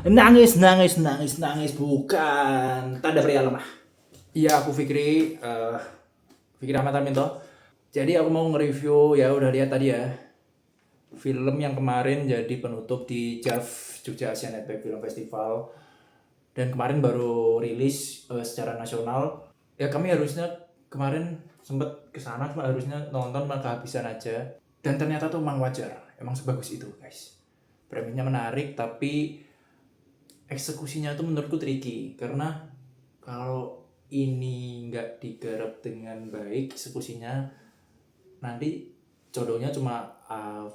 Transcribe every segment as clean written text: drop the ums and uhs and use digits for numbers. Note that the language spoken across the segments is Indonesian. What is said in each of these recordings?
Nangis, nangis, nangis, nangis bukan tanda pria lemah. Iya, aku Fikri Ahmad Amin toh. Jadi aku mau nge-review, ya udah lihat tadi ya, film yang kemarin jadi penutup di JAF Jogja Asian Network Film Festival, dan kemarin baru rilis secara nasional. Ya kami harusnya kemarin sempet kesana, cuma harusnya nonton mah kehabisan aja. Dan ternyata tuh emang wajar, emang sebagus itu guys. Premisnya menarik, tapi eksekusinya tuh menurutku tricky, karena kalau ini nggak digarap dengan baik eksekusinya, nanti jodohnya cuma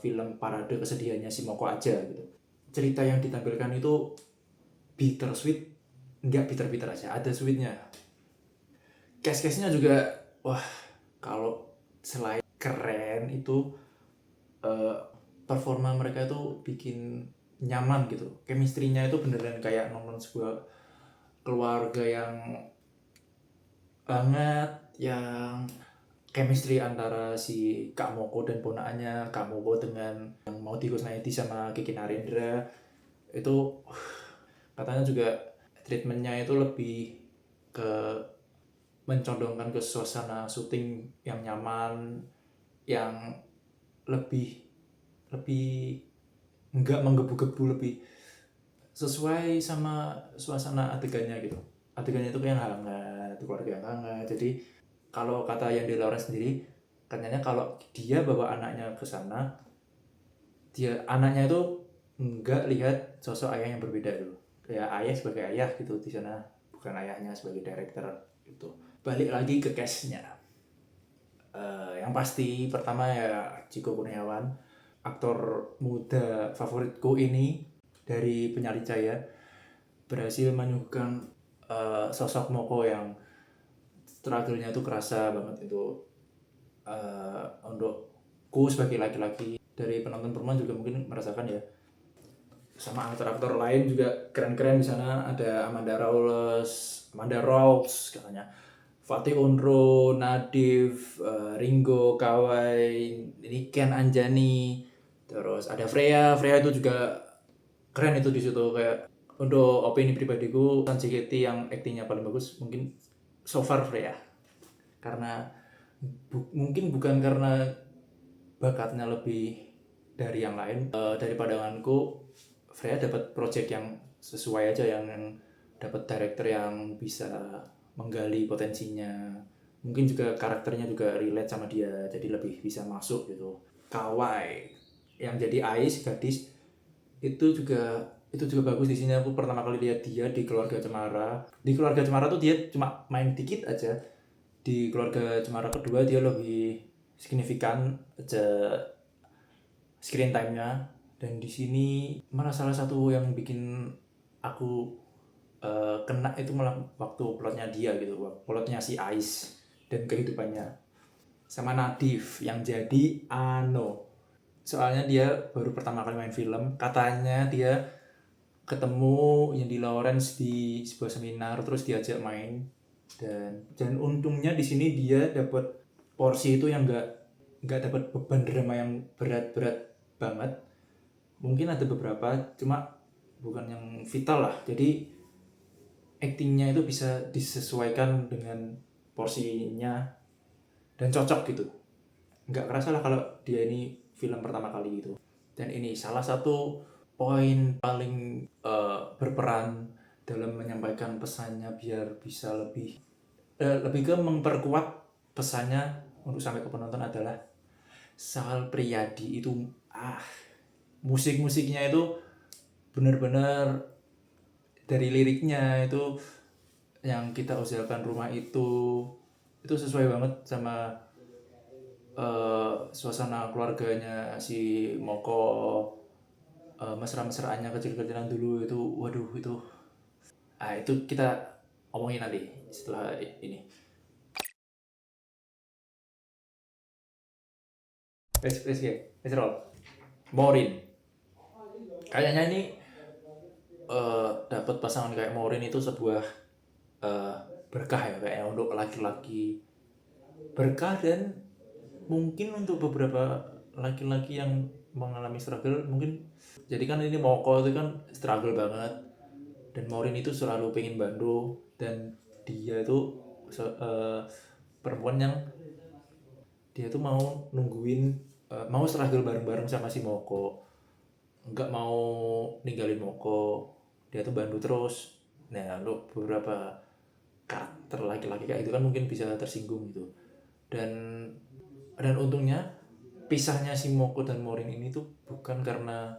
film parade kesedihannya si Moko aja gitu. Cerita yang ditampilkan itu bittersweet, nggak bitter aja, ada sweetnya. Case-nya juga, wah, kalau selain keren itu, eh, performa mereka itu bikin nyaman gitu. Chemistry-nya itu beneran kayak nonton sebuah keluarga yang banget, yang chemistry antara si Kak Moko dan ponakannya, Kak Moko dengan yang mau Kusnaedi sama Kiki Narendra itu, katanya juga treatmentnya itu lebih ke mencondongkan ke suasana syuting yang nyaman, yang lebih lebih nggak menggebu-gebu, lebih sesuai sama suasana adegannya gitu. Adegannya itu kayak hangat, keluarga yang hangat. Jadi kalau kata yang di Lawrence sendiri, katanya kalau dia bawa anaknya ke sana, anaknya itu nggak lihat sosok ayah yang berbeda dulu. Ya ayah sebagai ayah gitu di sana, bukan ayahnya sebagai director gitu. Balik lagi ke cast-nya. Yang pasti pertama ya Chico Kurniawan, aktor muda favoritku ini dari Penyalin Jaya, berhasil menyuguhkan sosok Moko yang struggle-nya itu kerasa banget itu. Untukku sebagai laki-laki, dari penonton perempuan juga mungkin merasakan ya. Sama aktor-aktor lain juga keren-keren di sana, ada Amanda Rawls katanya, Fatih Unro, Nadif, Ringo, Kawai, ini Ken Anjani, terus ada Freya itu juga keren itu di situ. Kayak untuk opini pribadiku, Tan JKT yang aktingnya paling bagus mungkin so far Freya, karena mungkin bukan karena bakatnya lebih dari yang lain. Dari pandanganku, Freya dapat project yang sesuai aja, yang dapat director yang bisa menggali potensinya. Mungkin juga karakternya juga relate sama dia, jadi lebih bisa masuk gitu. Kawai yang jadi Ais, gadis, itu juga bagus di sini. Aku pertama kali lihat dia di Keluarga Cemara. Di Keluarga Cemara tuh dia cuma main dikit aja. Di Keluarga Cemara kedua dia lebih signifikan aja screen time-nya. Dan di sini malah salah satu yang bikin aku kena itu malah waktu plotnya dia gitu, plotnya si Ais dan kehidupannya, sama Nadif yang jadi Ano. Soalnya dia baru pertama kali main film, katanya dia ketemu yang di Lawrence di sebuah seminar, terus diajak main, dan untungnya di sini dia dapat porsi itu yang nggak dapat beban drama yang berat-berat banget. Mungkin ada beberapa, cuma bukan yang vital lah. Jadi actingnya itu bisa disesuaikan dengan porsinya dan cocok gitu. Nggak kerasa lah kalau dia ini film pertama kali gitu. Dan ini salah satu poin paling berperan dalam menyampaikan pesannya biar bisa lebih ke memperkuat pesannya untuk sampai ke penonton adalah Sal Priadi itu, musik-musiknya itu benar-benar, dari liriknya itu, yang kita usahakan rumah itu sesuai banget sama suasana keluarganya si Moko, mesra-mesraannya kecil-kecilan dulu itu. Waduh, itu kita omongin nanti setelah ini. Let's roll. Maureen, kayaknya ini dapat pasangan kayak Maureen itu sebuah berkah ya, kayaknya untuk laki-laki, berkah. Dan mungkin untuk beberapa laki-laki yang mengalami struggle mungkin, jadi kan ini Moko itu kan struggle banget, dan Maureen itu selalu pengen bantu, dan dia itu perempuan yang dia tuh mau nungguin, mau struggle bareng-bareng sama si Moko, nggak mau ninggalin Moko, dia tuh bantu terus. Nah, untuk beberapa karakter laki-laki kayak itu kan mungkin bisa tersinggung gitu. Dan untungnya pisahnya si Moko dan Maureen ini tuh bukan karena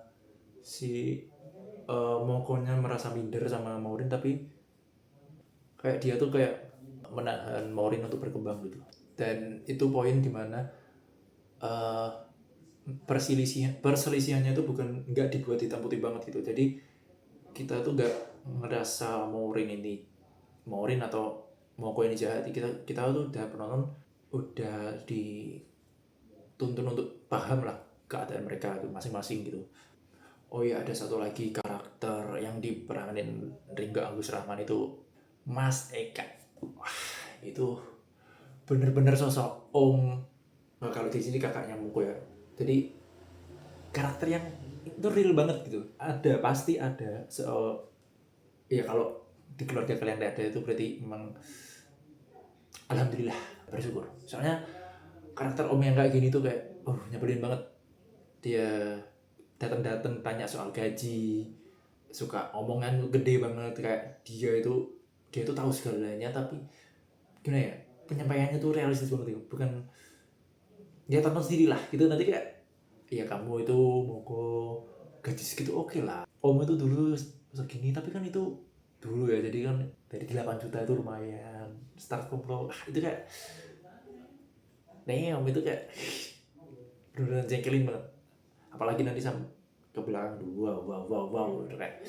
si Mokonya merasa minder sama Maureen, tapi kayak dia tuh kayak menahan Maureen untuk berkembang gitu. Dan itu poin dimana perselisihannya itu bukan nggak dibuat hitam putih banget gitu. Jadi kita tuh nggak ngerasa Maureen atau Moko ini jahat. Kita tuh udah penonton udah dituntun untuk paham lah keadaan mereka masing-masing gitu. Oh iya, ada satu lagi karakter yang diperanin Ringgo Agus Rahman itu Mas Eka. Wah, itu bener-bener sosok om. Nah, kalau di sini kakaknya Moko ya. Jadi karakter yang itu real banget gitu. Pasti ada. Ya kalau di keluarga kalian tidak ada, itu berarti memang alhamdulillah, bersyukur. Soalnya karakter om yang kayak gini tuh kayak nyebelin banget. Dia datang tanya soal gaji, suka omongan gede banget, kayak dia itu tahu segalanya, tapi gimana ya, penyampaiannya tuh realistis banget gitu. Bukan ya, tonton sendiri lah gitu, nanti kayak ya kamu itu Moko gaji segitu oke lah, om itu dulu segini, tapi kan itu dulu ya, jadi kan dari 8 juta itu lumayan start kumpul. Itu kayak om itu kayak bener-bener jengkelin banget, apalagi nanti sama ke belakang dulu, wow kayak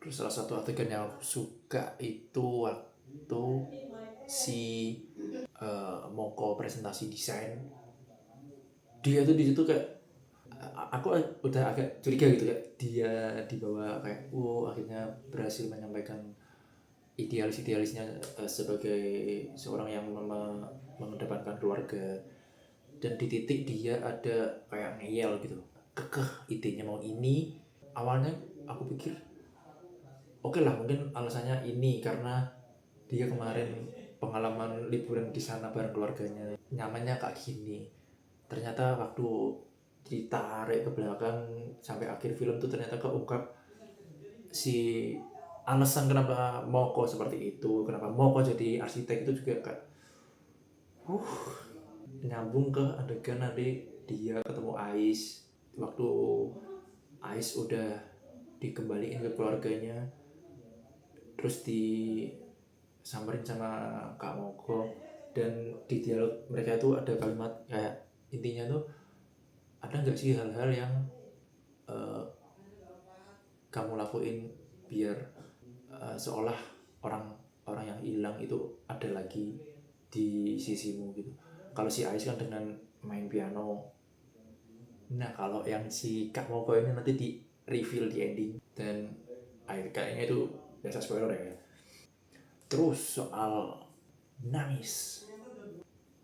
terus. Salah satu adegan yang aku suka itu waktu si Moko presentasi desain, dia tuh di situ kayak aku udah agak curiga gitu, kayak dia dibawa kayak akhirnya berhasil menyampaikan idealisnya sebagai seorang yang mengedepankan keluarga, dan di titik dia ada kayak ngeyel gitu, kekeh idenya mau ini. Awalnya aku pikir oke lah, mungkin alasannya ini karena dia kemarin pengalaman liburan di sana bareng keluarganya, nyamannya kayak gini. Ternyata waktu ditarik ke belakang sampai akhir film tuh ternyata keungkap si alasan kenapa Moko seperti itu, kenapa Moko jadi arsitek itu juga kayak nyambung ke adegan nanti dia ketemu Ais, waktu Ais udah dikembaliin ke keluarganya, terus disamperin sama Kak Moko, dan di dialog mereka itu ada kalimat kayak intinya tuh, ada nggak sih hal-hal yang kamu lakuin biar seolah orang yang hilang itu ada lagi di sisimu gitu. Kalau si Ais kan dengan main piano. Nah, kalau yang si Kak Moko ini nanti di reveal di ending, dan kayaknya itu biasa spoiler ya. Terus soal nangis,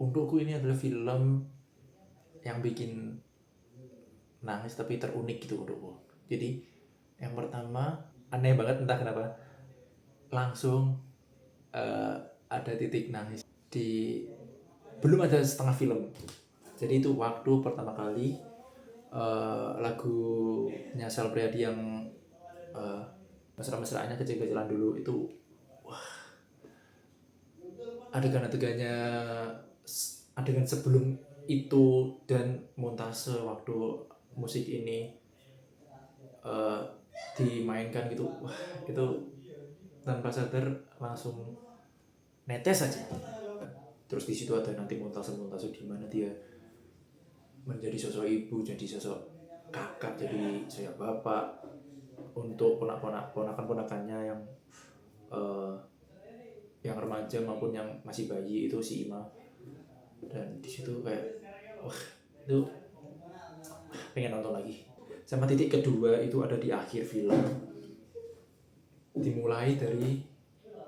untukku ini adalah film yang bikin nangis tapi terunik gitu untukku. Jadi yang pertama, aneh banget entah kenapa, langsung ada titik nangis belum ada setengah film. Jadi itu waktu pertama kali lagunya Sal Priadi yang mesra-mesraannya kecil-kecilan dulu itu, adegan sebelum itu dan montase waktu musik ini dimainkan gitu, itu tanpa sadar langsung netes aja. Terus di situ ada nanti montase di mana dia menjadi sosok ibu, jadi sosok kakak, jadi saya bapak untuk ponakan-ponakannya yang remaja maupun yang masih bayi, itu si Ima. Dan di situ kayak itu pengen nonton lagi. Sama titik kedua itu ada di akhir film, dimulai dari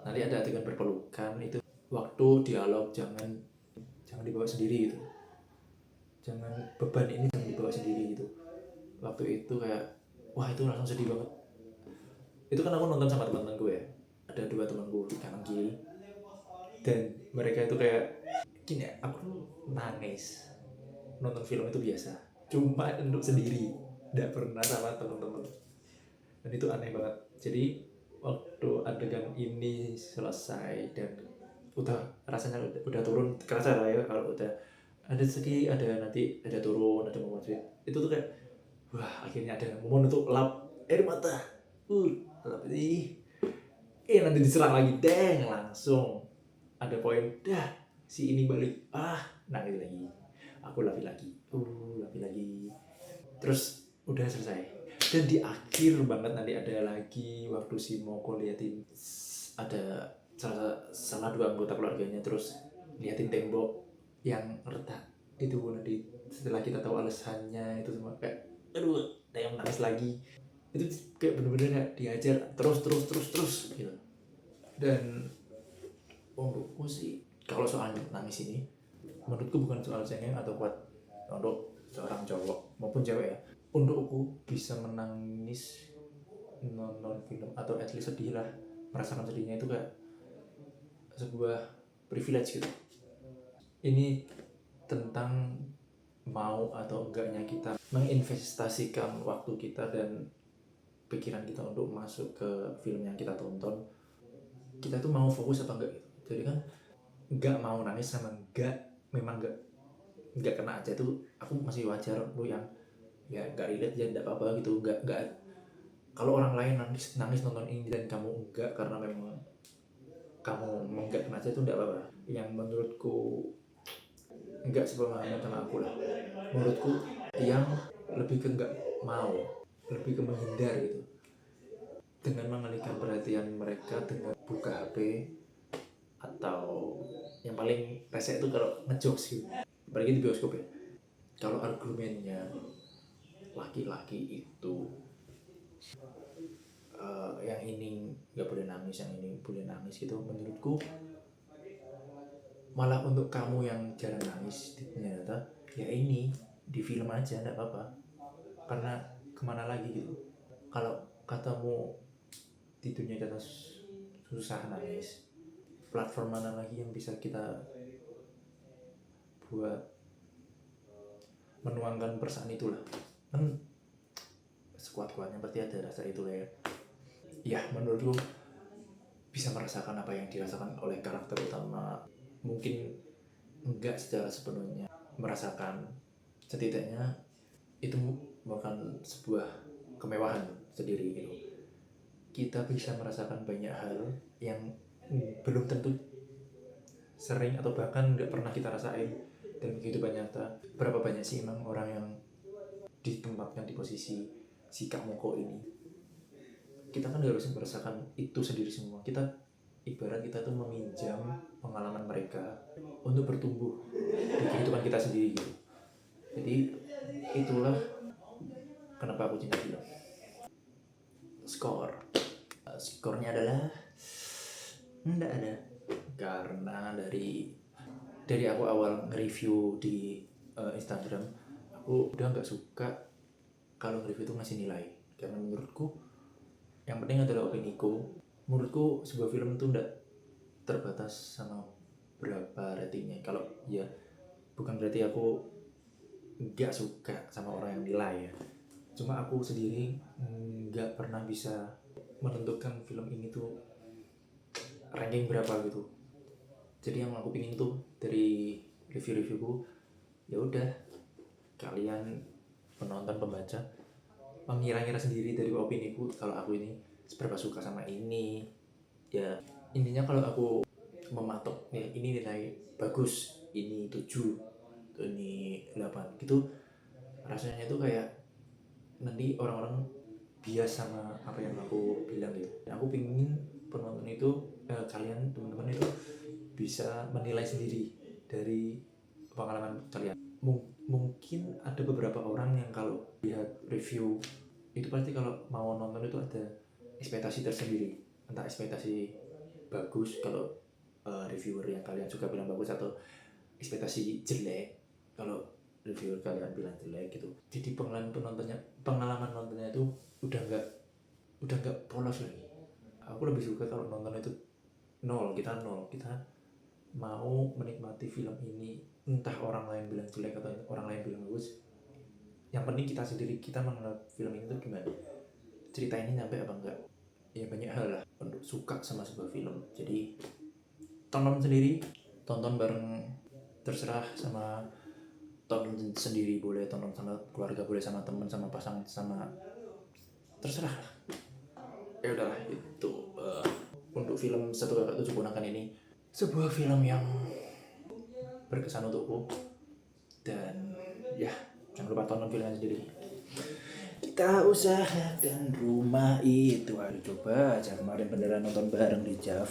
nanti ada adegan berpelukan, itu waktu dialog jangan dibawa sendiri gitu, jangan beban ini jangan dibawa sendiri gitu. waktu itu kayak wah itu langsung sedih banget. Itu kan aku nonton sama teman-temanku ya, ada 2 temanku di kanan kiri, dan mereka itu kayak gini ya, aku tuh nangis nonton film itu biasa, cuma untuk sendiri, tidak pernah sama teman-teman, dan itu aneh banget. Jadi waktu adegan ini selesai dan udah rasanya udah turun, kerasa lah ya kalau udah ada segi, ada nanti ada turun, ada momen sweet, itu tuh kayak wah akhirnya ada momen untuk lap air mata, lap ini, nanti diserang lagi, deng, langsung ada poin, dah si ini balik, nangis lagi, aku lapi lagi, terus udah selesai. Dan di akhir banget nanti ada lagi waktu si Moko liatin ada salah 2 anggota keluarganya terus liatin tembok yang retak itu, nanti setelah kita tahu alasannya itu semua kayak aduh yang nangis lagi. Itu kayak bener-bener kayak diajar terus gitu. Dan menurutku sih kalau soal nangis ini, menurutku bukan soal cengeng atau kuat untuk seorang cowok maupun cewek ya. Untukku bisa menangis nonton film atau at least sedih lah, merasakan sedihnya itu kayak sebuah privilege gitu. Ini tentang mau atau enggaknya kita menginvestasikan waktu kita dan pikiran kita untuk masuk ke film yang kita tonton. Kita tuh mau fokus apa enggak gitu. Jadi kan enggak mau nangis sama memang enggak kena aja tuh aku masih wajar. Lu yang ya enggak relate ya enggak apa-apa gitu. Enggak kalau orang lain nangis nonton ini dan kamu enggak karena memang kamu enggak kena aja itu enggak apa-apa. Yang menurutku enggak sepemahaman sama aku lah, menurutku yang lebih ke enggak mau, lebih ke menghindar gitu, dengan mengalihkan perhatian mereka dengan buka HP, atau yang paling rese itu kalau ngejokes gitu, apalagi di bioskop ya. Kalau argumennya laki-laki itu yang ini nggak boleh nangis, yang ini boleh nangis gitu, menurutku malah untuk kamu yang jarang nangis ternyata ya ini di film aja enggak apa-apa, karena kemana lagi gitu. Kalau katamu di dunia nyata susah nangis, platform mana lagi yang bisa kita buat menuangkan perasaan itulah. Kan sekuat-kuatnya pasti ada rasa itu ya. Ya menurutku bisa merasakan apa yang dirasakan oleh karakter utama, mungkin enggak secara sepenuhnya merasakan, setidaknya itu bukan sebuah kemewahan sendiri gitu. Kita bisa merasakan banyak hal yang belum tentu sering atau bahkan nggak pernah kita rasain dalam kehidupan nyata. Berapa banyak sih emang orang yang ditempatkan di posisi si Kak Moko ini. Kita kan gak harus merasakan itu sendiri semua. Kita ibarat kita tuh meminjam pengalaman mereka untuk bertumbuh di kehidupan kita sendiri gitu. Jadi itulah kenapa aku cinta film. Skornya adalah enggak ada, karena dari aku awal nge-review di Instagram, aku udah nggak suka kalau nge-review itu ngasih nilai, karena menurutku yang penting adalah opiniku. Menurutku sebuah film itu enggak terbatas sama berapa ratingnya. Kalau ya bukan berarti aku nggak suka sama orang yang nilai ya, cuma aku sendiri nggak pernah bisa menentukan film ini tuh ranking berapa gitu. Jadi yang aku pingin tuh dari review-reviewku, ya udah kalian penonton pembaca mengira-ngira sendiri dari opiniku kalau aku ini seberapa suka sama ini. Ya intinya kalau aku mematok nih ini nilai bagus, ini 7, ini 8 gitu, rasanya tuh kayak nanti orang-orang bias sama apa yang aku bilang gitu. Aku pingin penonton itu kalian teman-teman itu bisa menilai sendiri dari pengalaman kalian. Mungkin ada beberapa orang yang kalau lihat review itu pasti kalau mau nonton itu ada ekspektasi tersendiri, entah ekspektasi bagus kalau reviewer yang kalian suka bilang bagus, atau ekspektasi jelek kalau reviewer kalian bilang jelek gitu. Jadi pengalaman nontonnya itu udah nggak polos lagi. Aku lebih suka kalau nonton itu nol, kita mau menikmati film ini, entah orang lain bilang jelek atau orang lain bilang bagus, yang penting kita sendiri, kita menganggap film ini tuh gimana, cerita ini nyampe apa enggak. Ya banyak hal lah untuk suka sama sebuah film. Jadi tonton sendiri, tonton bareng, terserah, sama tonton sendiri boleh, tonton sama keluarga boleh, sama teman, sama pasangan, sama terserah lah. Ya udahlah, itu untuk film Satu Kakak Tujuh Ponakan ini sebuah film yang berkesan untukku. Dan ya, jangan lupa tonton filmnya sendiri. Kita usahakan rumah itu. Ayo coba aja kemarin beneran nonton bareng di Jav.